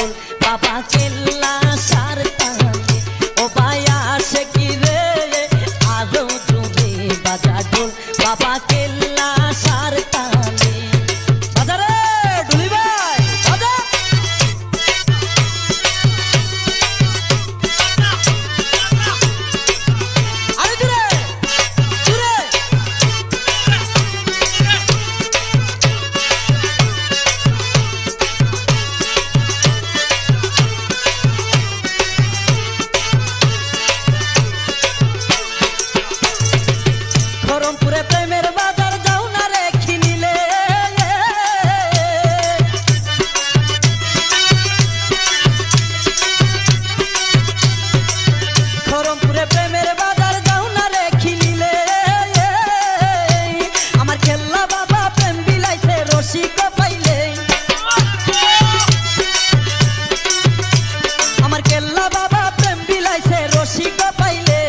ঢোল বাবা কেল্লা সার তালে ও ভাইয়া সে কি রে আরো জোরে বাজা ঢোল বাবা কেল্লা সার তালে বাজা রে ঢুলি ভাই বাজা আরে জোরে জোরে খরমপুরে প্রেমের বাজার যাও না রে খিনিলে খরমপুরে প্রেমের বাজার যাও না রে খিনিলে আমার খেল্লা বাবা প্রেম বিলাইছে রসিক পাইলে আমার কেল্লা বাবা প্রেম বিলাইছে রসিক পাইলে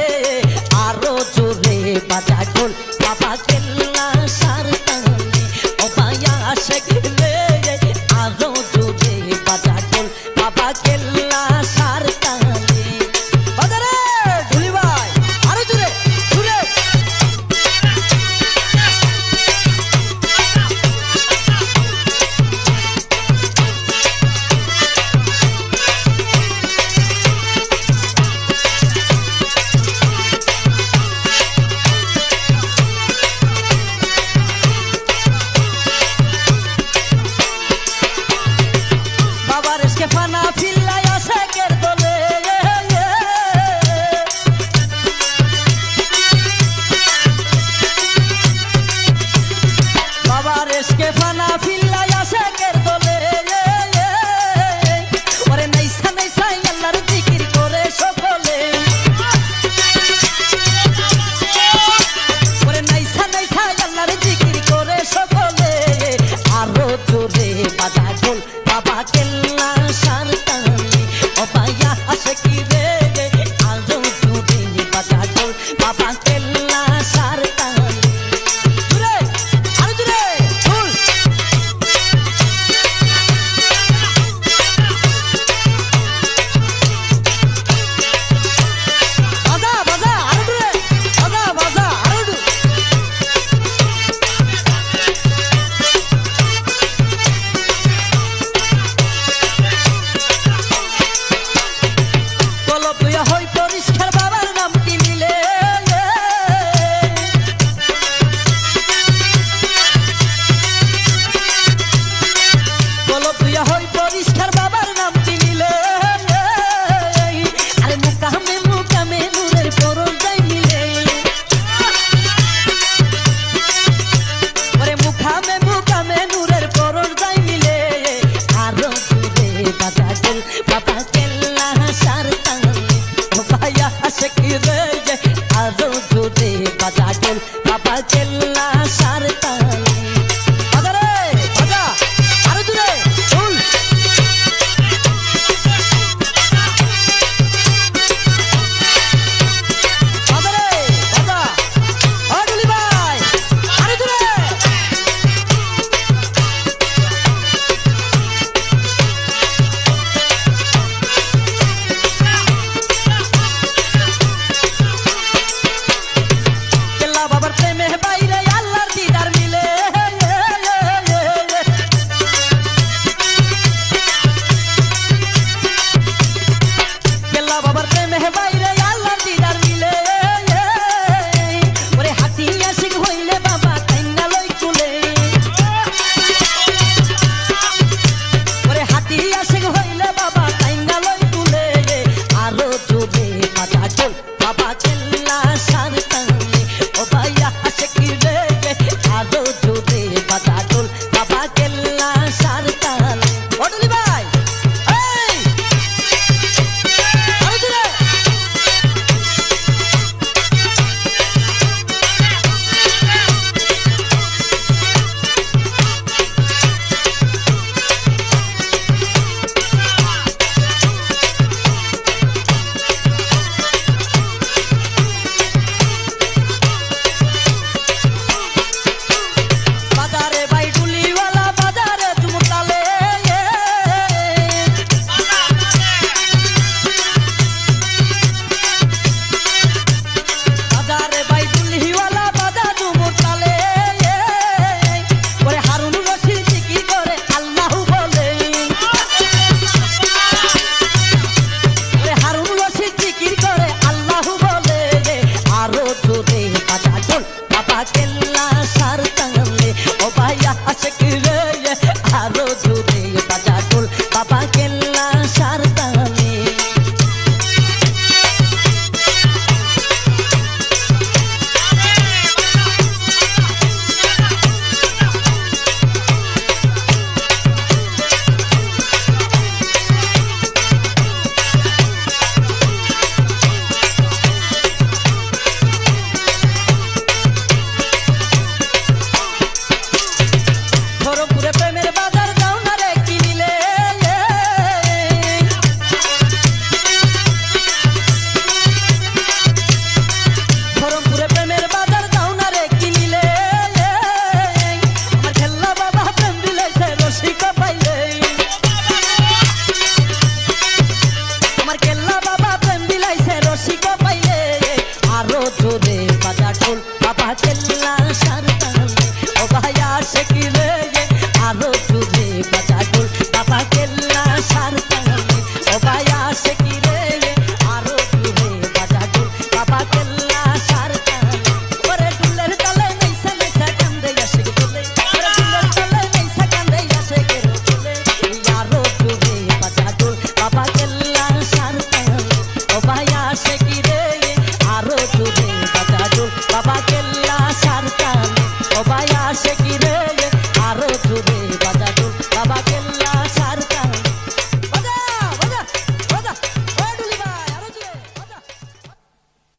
আরো জোরে বাজা ঢোল বাবা কেল্লা সার তালে ও ভাইয়া সে কি রে আরো জোরে বাজা ঢোল বাবা কেল্লা সার তালে বাজা রে ঢুলি ভাই আরো জোরে জোরে বাবার এসকে ফানা ফিল্লাই আসে কের দলে বাবার এসকে ফানা ফিল্লাই আসে কের দলে ওরে নাইসা নাইসা আল্লাহর জিকির করে সকলে ওরে নাইসা নাইসা আল্লাহর জিকির করে সকলে আরো জোরে বাজা ঢোল বাবা কেল্লা সার তালে ও ভাইয়া আসে কি রে আরো জোরে বাজা ঢোল বাবা কেল্লা সার তালে জোরে আরো জোরে ঢোল বাজা বাজা আরো জোরে বাজা বাজা আরো জোরে কলপ লইয়া হই পরিষ্কার বাবার নাম কি নিলে কলপ লইয়া হই পরিষ্কার বাবার নাম কি নিলে আরে মুকামে নূরের পরশ যাই মিলে ওরে মুকামে নূরের পরশ যাই মিলে আরো জোরে বাজা ঢোল বাবা